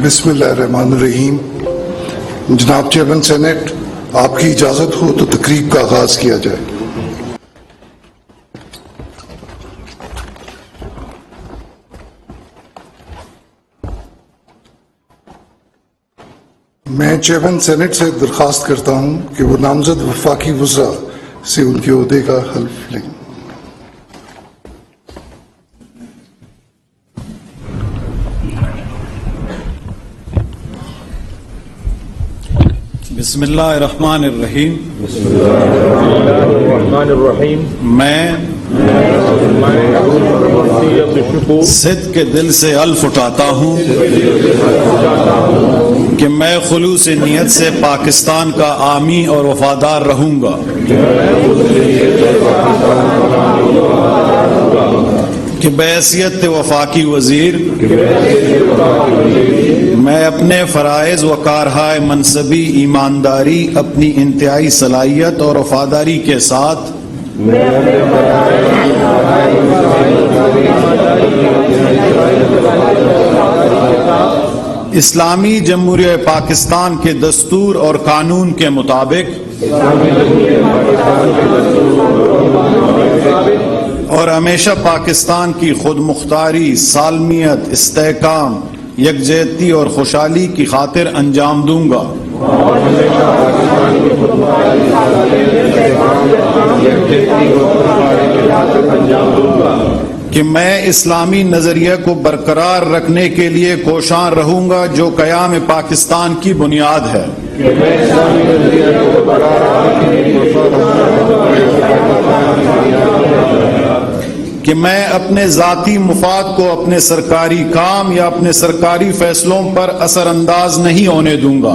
بسم اللہ الرحمن الرحیم. جناب چیئرمین سینٹ، آپ کی اجازت ہو تو تقریب کا آغاز کیا جائے. میں چیئرمین سینٹ سے درخواست کرتا ہوں کہ وہ نامزد وفاقی وزراء سے ان کے عہدے کا حلف لیں. بسم اللہ الرحمن الرحیم. میں صدق کے دل سے حلف اٹھاتا ہوں کہ میں خلوص نیت سے پاکستان کا حامی اور وفادار رہوں گا، کہ بحیثیت وفاقی وزیر میں اپنے فرائض و کارہائے منصبی ایمانداری، اپنی انتہائی صلاحیت اور وفاداری کے ساتھ اسلامی جمہوریہ پاکستان کے دستور اور قانون کے مطابق اور ہمیشہ پاکستان کی خود مختاری، سالمیت، استحکام، یکجہتی اور خوشحالی کی خاطر انجام دوں گا. کہ میں اسلامی نظریہ کو برقرار رکھنے کے لیے کوشاں رہوں گا جو قیام پاکستان کی بنیاد ہے. کہ میں اپنے ذاتی مفاد کو اپنے سرکاری کام یا اپنے سرکاری فیصلوں پر اثر انداز نہیں ہونے دوں گا.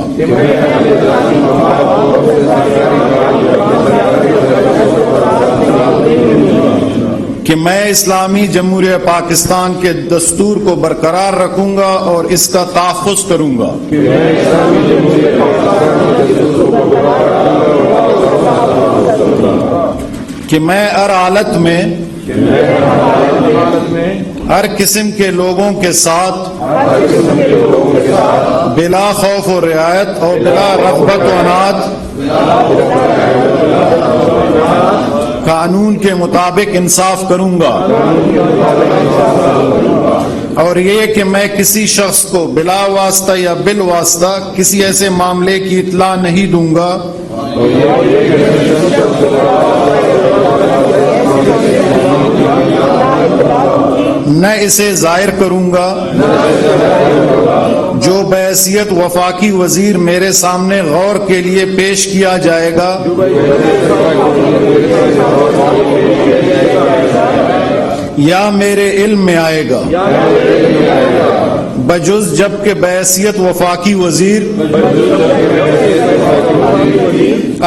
کہ میں اسلامی جمہوریہ پاکستان کے دستور کو برقرار رکھوں گا اور اس کا تحفظ کروں گا. کہ میں ہر حالت میں ہر قسم کے لوگوں کے ساتھ بلا خوف و رعایت اور بلا رغبت و عناد قانون کے مطابق انصاف کروں گا. اور یہ کہ میں کسی شخص کو بلا واسطہ یا بالواسطہ کسی ایسے معاملے کی اطلاع نہیں دوں گا نہ اسے ظاہر کروں گا جو بحیثیت وفاقی وزیر میرے سامنے غور کے لیے پیش کیا جائے گا یا میرے علم میں آئے گا، بجز جبکہ بحیثیت وفاقی وزیر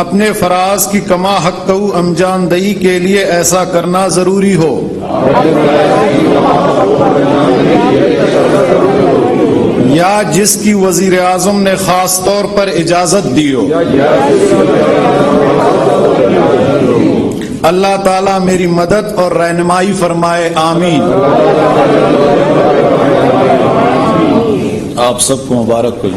اپنے فراز کی کما حق انجام دہی کے لیے ایسا کرنا ضروری ہو. یا جس کی وزیر اعظم نے خاص طور پر اجازت دی ہو. اللہ تعالیٰ میری مدد اور رہنمائی فرمائے، آمین. آپ سب کو مبارک ہو.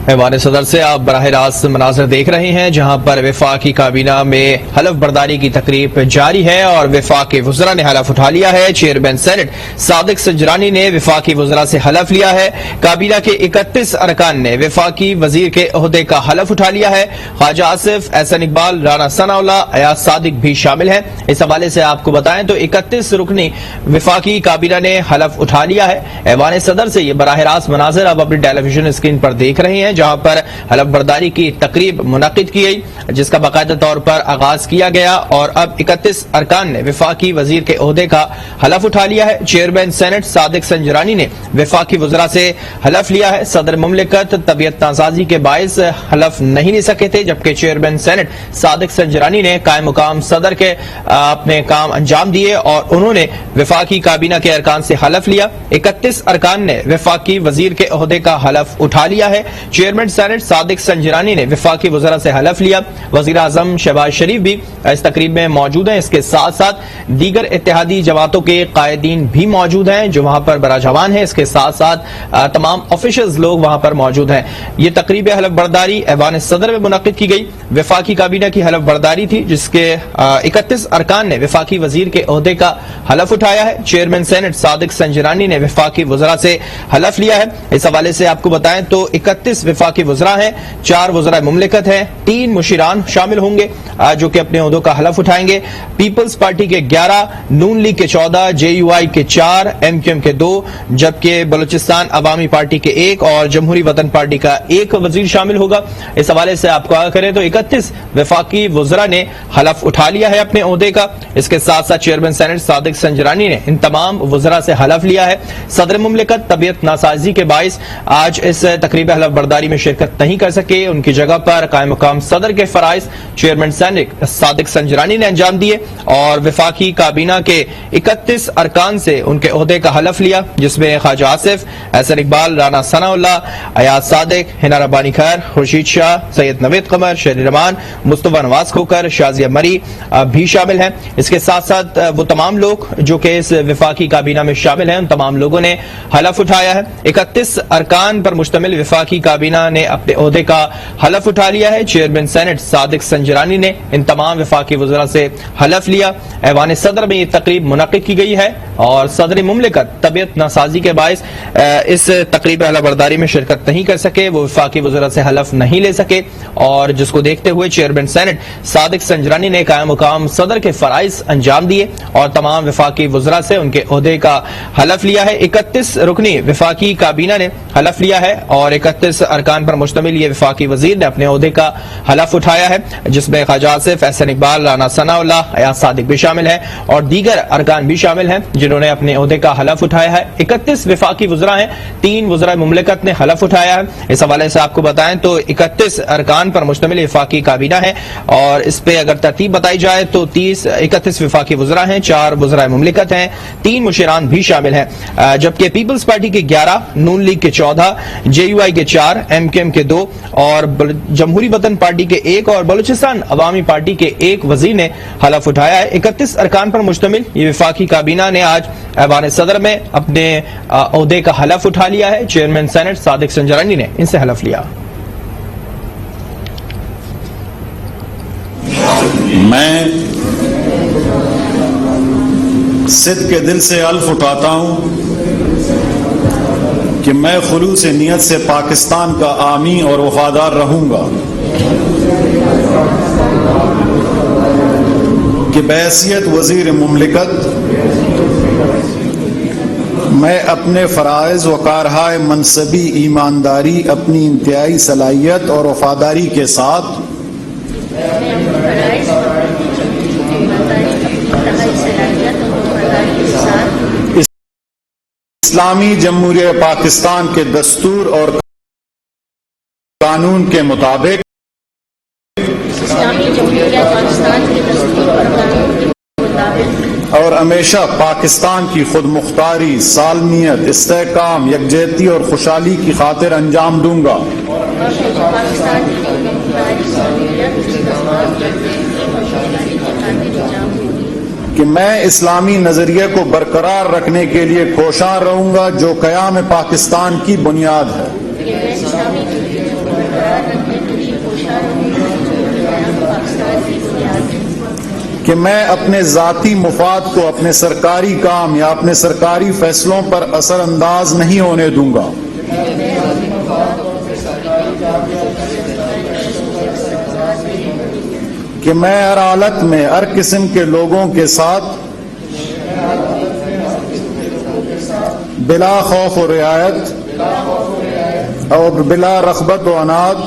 ایوان صدر سے آپ براہ راست مناظر دیکھ رہے ہیں جہاں پر وفاقی کابینہ میں حلف برداری کی تقریب جاری ہے اور وفاقی وزراء نے حلف اٹھا لیا ہے. چیئرمین سینٹ صادق سنجرانی نے وفاقی وزراء سے حلف لیا ہے. کابینہ کے 31 ارکان نے وفاقی وزیر کے عہدے کا حلف اٹھا لیا ہے. خواجہ آصف، احسن اقبال، رانا ثناء اللہ، ایاز صادق بھی شامل ہیں. اس حوالے سے آپ کو بتائیں تو 31 رکنی وفاقی کابینہ نے حلف اٹھا لیا ہے. ایوان صدر سے یہ براہ راست مناظر آپ اپنی ٹیلی ویژن اسکرین پر دیکھ رہے ہیں جہاں پر حلف برداری کی تقریب منعقد کی گئی جس کا باقاعدہ طور پر آغاز کیا گیا اور اب 31 ارکان نے وفاقی وزیر کے عہدے کا حلف اٹھا لیا ہے۔ چیئرمین سینٹ صادق سنجرانی نے وفاقی وزراء سے حلف لیا ہے۔ صدر مملکت طبیعت ناسازی کے باعث حلف نہیں لے سکے تھے، جبکہ چیئرمین سینٹ صادق سنجرانی نے قائم مقام صدر کے اپنے کام انجام دیے اور انہوں نے وفاقی کابینہ کے ارکان سے حلف لیا۔ 31 ارکان نے وفاقی وزیر کے عہدے کا حلف اٹھا لیا ہے۔ چیئرمین سینٹ صادق سنجرانی نے وفاقی وزراء سے حلف لیا۔ وزیر اعظم شہباز شریف بھی اس تقریب میں موجود ہیں۔ اس کے ساتھ ساتھ دیگر اتحادی جماعتوں کے قائدین بھی موجود ہیں جو وہاں پر براہ جوان ہیں۔ اس کے ساتھ ساتھ تمام آفیشلز لوگ وہاں پر موجود ہیں۔ یہ تقریب حلف برداری ایوان صدر میں منعقد کی گئی۔ وفاقی کابینہ کی حلف برداری تھی جس کے 31 ارکان نے وفاقی وزیر کے عہدے کا حلف اٹھایا ہے۔ چیئرمین سینٹ صادق سنجرانی نے وفاقی وزراء سے حلف لیا ہے۔ اس حوالے سے آپ کو بتائیں تو 31 وفاقی وزراء ہیں، 4 وزراء مملکت ہیں، 3 مشیران شامل ہوں گے جو کہ اپنے عہدوں کا حلف اٹھائیں گے۔ پیپلز پارٹی کے 11، نون لیگ کے 14، JUI کے 4، MQM کے 2، جبکہ بلوچستان عوامی پارٹی کے 1 اور جمہوری وطن پارٹی کا 1 وزیر شامل ہوگا۔ اس حوالے سے آپ کو آگاہ کریں تو 31 وفاقی وزراء نے حلف اٹھا لیا ہے اپنے عہدے کا۔ اس کے ساتھ ساتھ چیئرمین سینٹ صادق سنجرانی نے ان تمام وزراء سے حلف لیا ہے۔ صدر مملکت طبیعت ناسازی کے باعث آج اس تقریب حلف برداری میں شرکت نہیں کر سکے، ان کی جگہ پر قائم مقام صدر کے فرائض چیئرمین سینٹ صادق سنجرانی نے انجام دیے اور وفاقی کابینہ کے 31 ارکان سے ان کے عہدے کا حلف لیا، جس میں خواجہ آصف، احسن اقبال، رانا ثناء اللہ، ایاز صادق، حنا ربانی خیر، خورشید شاہ، سید نوید قمر، شہری رحمان، مصطفیٰ نواز کھوکر، شازیہ مری بھی شامل ہیں۔ اس کے ساتھ ساتھ وہ تمام لوگ جو کہ اس وفاقی کابینہ میں شامل ہیں ان تمام لوگوں نے حلف اٹھایا ہے۔ 31 ارکان پر مشتمل وفاقی کابینہ نے اپنے عہدے کا حلف اٹھا لیا ہے۔ چیئرمین سینٹ صادق سنجرانی نے ان تمام وفاقی وزراء سے حلف لیا۔ ایوان صدر میں یہ تقریب منعقد کی گئی ہے اور صدر مملکت طبیعت ناسازی کے باعث اس تقریب حلف برداری میں شرکت نہیں کر سکے، وہ وفاقی وزراء سے حلف نہیں لے سکے اور جس کو دیکھتے ہوئے چیئرمین سینٹ صادق سنجرانی نے قائم مقام صدر کے فرائض انجام دیے اور تمام وفاقی وزراء سے ان کے عہدے کا حلف لیا ہے۔ 31 رکنی وفاقی کابینہ نے حلف لیا ہے اور 31 ارکان پر مشتمل یہ وفاقی وزیر نے اپنے عہدے کا حلف اٹھایا ہے، جس میں خواجہ آصف، احسن اقبال، رانا ثناء اللہ، ایاز صادق بھی شامل ہیں اور دیگر ارکان بھی شامل ہیں جنہوں نے اپنے عہدے کا حلف اٹھایا ہے۔ 31 وفاقی وزراء ہیں، 3 وزراء مملکت نے حلف اٹھایا ہے۔ اس حوالے سے آپ کو بتائیں تو 31 ارکان پر مشتمل وفاقی کابینہ ہے اور اس پہ اگر ترتیب بتائی جائے تو 31 وفاقی وزراء ہیں، 4 وزراء مملکت ہیں، 3 مشیران بھی شامل ہیں، جبکہ پیپلز پارٹی کے 11، نون لیگ کے 14، JUI کے 4، MQM کے 2 اور جمہوری وطن پارٹی کے 1 اور بلوچستان عوامی پارٹی کے 1 وزیر نے حلف اٹھایا ہے۔ 31 ارکان پر مشتمل یہ وفاقی کابینہ نے آج ایوان صدر میں اپنے عہدے کا حلف اٹھا لیا ہے۔ چیئرمین سینٹ صادق سنجرانی نے ان سے حلف لیا۔ میں صدق کے دل سے حلف اٹھاتا ہوں کہ میں خلوص نیت سے پاکستان کا حامی اور وفادار رہوں گا، کہ بحیثیت وزیر مملکت میں اپنے فرائض و کارہائے منصبی ایمانداری، اپنی انتہائی صلاحیت اور وفاداری کے ساتھ اسلامی جمہوریہ پاکستان کے دستور اور قانون کے مطابق اور ہمیشہ پاکستان کی خود مختاری، سالمیت، استحکام، یکجہتی اور خوشحالی کی خاطر انجام دوں گا، کہ میں اسلامی نظریے کو برقرار رکھنے کے لیے کوشاں رہوں گا جو قیام پاکستان کی بنیاد ہے، کہ میں اپنے ذاتی مفاد کو اپنے سرکاری کام یا اپنے سرکاری فیصلوں پر اثر انداز نہیں ہونے دوں گا، کہ میں ہر حالت میں ہر قسم کے لوگوں کے ساتھ بلا خوف و رعایت اور بلا رغبت و عناد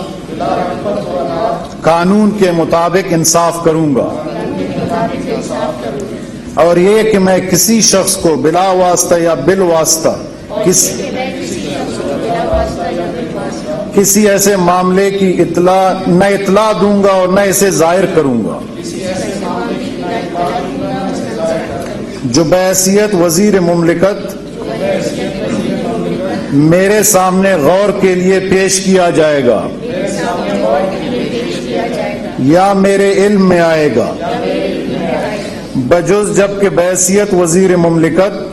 قانون کے مطابق انصاف کروں گا، اور یہ کہ میں کسی شخص کو بلا واسطہ یا بالواسطہ کسی ایسے معاملے کی نہ اطلاع دوں گا اور نہ اسے ظاہر کروں گا جو بحیثیت وزیر مملکت میرے سامنے غور کے لیے پیش کیا جائے گا یا میرے علم میں آئے گا، بجز جب کہ بحیثیت وزیر مملکت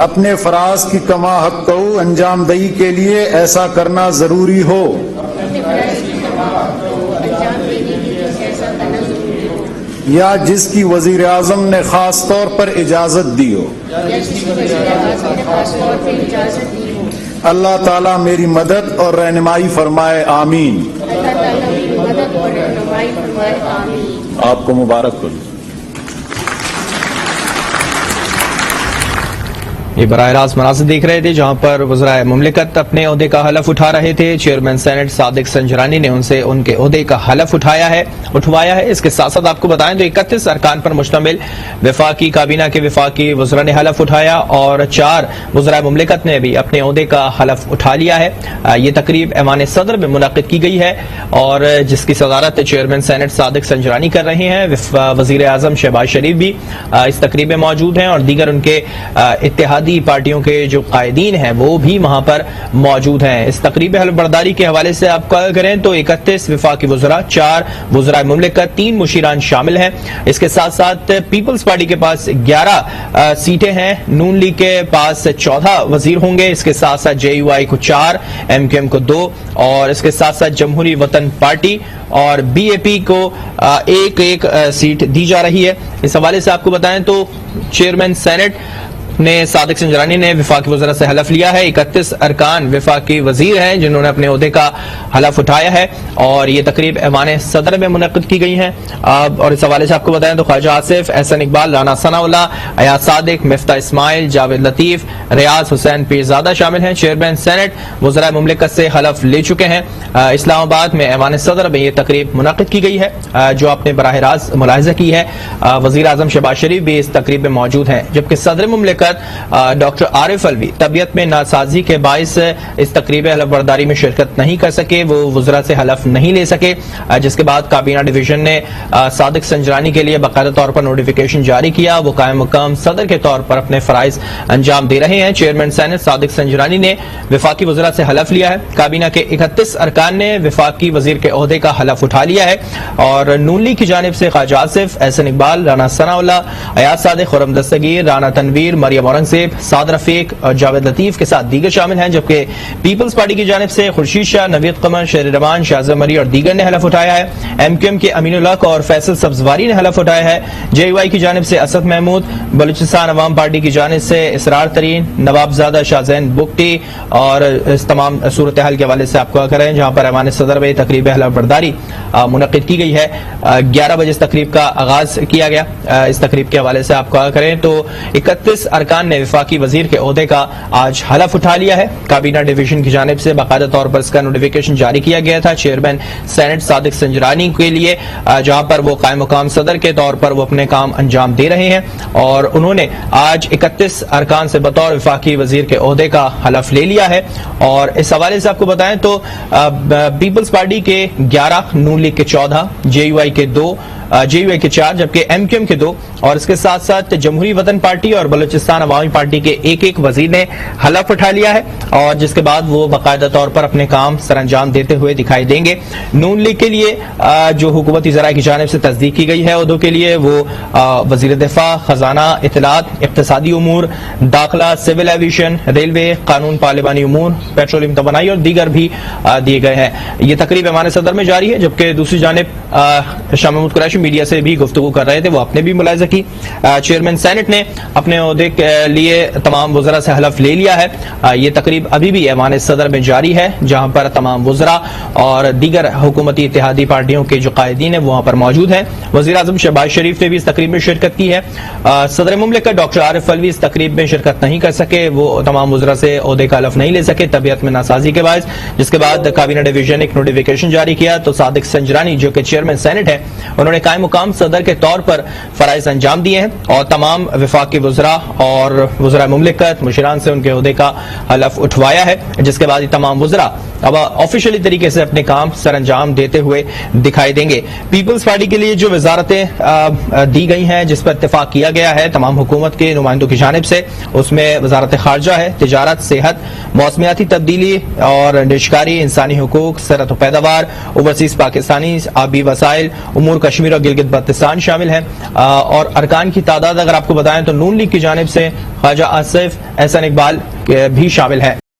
اپنے فراز کی کما حق انجام دہی کے لیے ایسا کرنا ضروری ہو، یا جس کی وزیر اعظم نے خاص طور پر اجازت دی ہو۔ اللہ تعالیٰ میری مدد اور رہنمائی فرمائے، آمین۔ آپ کو مبارک ہو۔ یہ براہ راست مناظر دیکھ رہے تھے جہاں پر وزرائے مملکت اپنے عہدے کا حلف اٹھا رہے تھے۔ چیئرمین سینٹ صادق سنجرانی نے ان سے ان کے عہدے کا حلف اٹھوایا ہے۔ اس کے ساتھ ساتھ آپ کو بتائیں تو 31 ارکان پر مشتمل وفاقی کابینہ کے وفاقی وزراء نے حلف اٹھایا اور 4 وزرائے مملکت نے بھی اپنے عہدے کا حلف اٹھا لیا ہے۔ یہ تقریب ایوان صدر میں منعقد کی گئی ہے اور جس کی صدارت چیئرمین سینٹ صادق سنجرانی کر رہے ہیں۔ وزیر اعظم شہباز شریف بھی اس تقریب میں موجود ہیں اور دیگر ان کے اتحادی پارٹیوں کے جو قائدین ہیں وہ بھی وہاں پر موجود ہیں۔ اس تقریب حلف برداری کے حوالے سے آپ کا کریں تو 31 وفاقی وزراء، 4 وزرائے مملکت، 3 مشیران شامل ہیں۔ اس کے ساتھ ساتھ پیپلز پارٹی کے پاس 11 سیٹیں ہیں، نون لیگ کے پاس 14 وزیر ہوں گے، اس کے ساتھ ساتھ جے یو آئی کو 4، ایم کیو ایم کو 2 اور اس کے ساتھ ساتھ جمہوری وطن پارٹی اور بی اے پی کو ایک سیٹ دی جا رہی ہے۔ اس حوالے سے آپ کو بتائیں تو چیئرمین سینٹ نے صادق سنجرانی نے وفاقی وزراء سے حلف لیا ہے۔ 31 ارکان وفاقی وزیر ہیں جنہوں نے اپنے عہدے کا حلف اٹھایا ہے اور یہ تقریب ایوان صدر میں منعقد کی گئی ہیں۔ اور اس حوالے سے آپ کو بتائیں تو خواجہ آصف، احسن اقبال، رانا ثناء اللہ، ایاز صادق، مفتاح اسماعیل، جاوید لطیف، ریاض حسین پیرزادہ شامل ہیں۔ چیئرمین سینٹ وزرائے مملکت سے حلف لے چکے ہیں۔ اسلام آباد میں ایوان صدر میں یہ تقریب منعقد کی گئی ہے جو آپ نے براہ راست ملاحظہ کی ہے۔ وزیر اعظم شہباز شریف بھی اس تقریب میں موجود ہیں، جبکہ صدر مملکت ڈاکٹر عارف الوی طبیعت میں ناسازی کے باعث اس تقریب حلف برداری میں شرکت نہیں کر سکے، وہ وزراء سے حلف نہیں لے سکے، جس کے بعد کابینہ ڈویژن نے صادق سنجرانی کے لیے باقاعدہ طور پر نوٹیفیکیشن جاری کیا۔ وہ قائم مقام صدر کے طور پر اپنے فرائض انجام دے رہے ہیں۔ چیئرمین سینٹ صادق سنجرانی نے وفاقی وزراء سے حلف لیا ہے۔ کابینہ کے 31 ارکان نے وفاقی وزیر کے عہدے کا حلف اٹھا لیا ہے اور نون لیگ کی جانب سے خواجہ آصف، احسن اقبال، رانا ثناء اللہ، ایاز صادق، خرم دستگیر، رانا تنویر، مریم اورنگزیب، سعد رفیق اور جاوید لطیف کے ساتھ دیگر شامل ہیں، جبکہ پیپلز پارٹی کی جانب سے خورشید شاہ، نوید قمر، شیر رحمان، شاہزاد مری اور دیگر نے حلف اٹھایا ہے۔ ایم کیو ایم کے امین الحق اور فیصل سبزواری نے حلف اٹھایا ہے۔ جے یو آئی کی جانب سے اسد محمود، بلوچستان عوام پارٹی کی جانب سے اسرار ترین، نواب زادہ، شاہزین بگٹی اور اس تمام صورتحال کے حوالے سے آپ کو کریں جہاں پر ایوان صدر میں تقریب حلف برداری منعقد کی گئی ہے۔ 11 بجے اس تقریب کا آغاز کیا گیا۔ اس تقریب کے حوالے سے آپ کو کریں تو 31 ارکان نے وفاقی وزیر کے عہدے کا آج حلف اٹھا لیا ہے۔ کابینہ ڈویژن کی جانب سے باقاعدہ طور پر اس کا نوٹیفیکیشن جاری کیا گیا تھا چیئرمین سینٹ صادق سنجرانی کے لیے، جہاں پر وہ قائم مقام صدر کے طور پر وہ اپنے کام انجام دے رہے ہیں اور انہوں نے آج 31 ارکان سے بطور وفاقی وزیر کے عہدے کا حلف لے لیا ہے۔ اور اس حوالے سے آپ کو بتائیں تو پیپلز پارٹی کے 11، نون لیگ کے 14، جے یو آئی کے 2، جے یو آئی کے 4 جبکہ ایم کیو ایم کے 2 اور اس کے ساتھ ساتھ جمہوری وطن پارٹی اور بلوچستان عوامی پارٹی کے ایک وزیر نے حلف اٹھا لیا ہے اور جس کے بعد وہ باقاعدہ طور پر اپنے کام سر انجام دیتے ہوئے دکھائی دیں گے۔ نون لیگ کے لیے جو حکومتی ذرائع کی جانب سے تصدیق کی گئی ہے عہدوں کے لیے وہ وزیر دفاع، خزانہ، اطلاعات، اقتصادی امور، داخلہ، سول ایویشن، ریلوے، قانون پارلیمانی امور، پیٹرولیم توانائی اور دیگر بھی دیے گئے ہیں۔ یہ تقریب ایوان صدر میں جاری ہے، جبکہ دوسری جانب شاہ محمود قریشی میڈیا سے بھی گفتگو کر رہے تھے، وہ اپنے بھی ملاحظہ کی۔ چیئرمین سینٹ نے اپنے عہدے کے لیے تمام وزراء سے حلف لے لیا ہے۔ یہ تقریب ابھی بھی ایوان صدر میں جاری ہے، جہاں پر تمام وزراء اور دیگر حکومتی اتحادی پارٹیوں کے جو قائدین ہیں وہاں پر موجود ہیں۔ وزیر اعظم شہباز شریف نے بھی اس تقریب میں شرکت کی ہے۔ صدر مملکت ڈاکٹر عارف علوی اس تقریب میں شرکت نہیں کر سکے، وہ تمام وزراء سے عہدے کا حلف نہیں لے سکے طبیعت میں ناسازی کے باعث، جس کے بعد کابینہ ڈویژن نے ایک نوٹیفیکیشن جاری کیا تو صادق سنجرانی جو کہ چیئرمین سینٹ ہے، انہوں نے قائم مقام صدر کے طور پر فرائض انجام دیے ہیں اور تمام وفاقی وزراء اور وزراء مملکت مشیران سے ان کے عہدے کا حلف اٹھوایا ہے، جس کے بعد یہ تمام وزراء اب آفیشلی طریقے سے اپنے کام سر انجام دیتے ہوئے دکھائی دیں گے۔ پیپلز پارٹی کے لیے جو وزارتیں دی گئی ہیں، جس پر اتفاق کیا گیا ہے تمام حکومت کے نمائندوں کی جانب سے، اس میں وزارت خارجہ ہے، تجارت، صحت، موسمیاتی تبدیلی اور نشکاری، انسانی حقوق، زراعت و پیداوار، اوورسیز پاکستانی، آبی وسائل، امور کشمیر اور گلگت بلتستان شامل ہیں۔ اور ارکان کی تعداد اگر آپ کو بتائیں تو نون لیگ کی جانب سے خواجہ آصف، احسن اقبال بھی شامل ہیں۔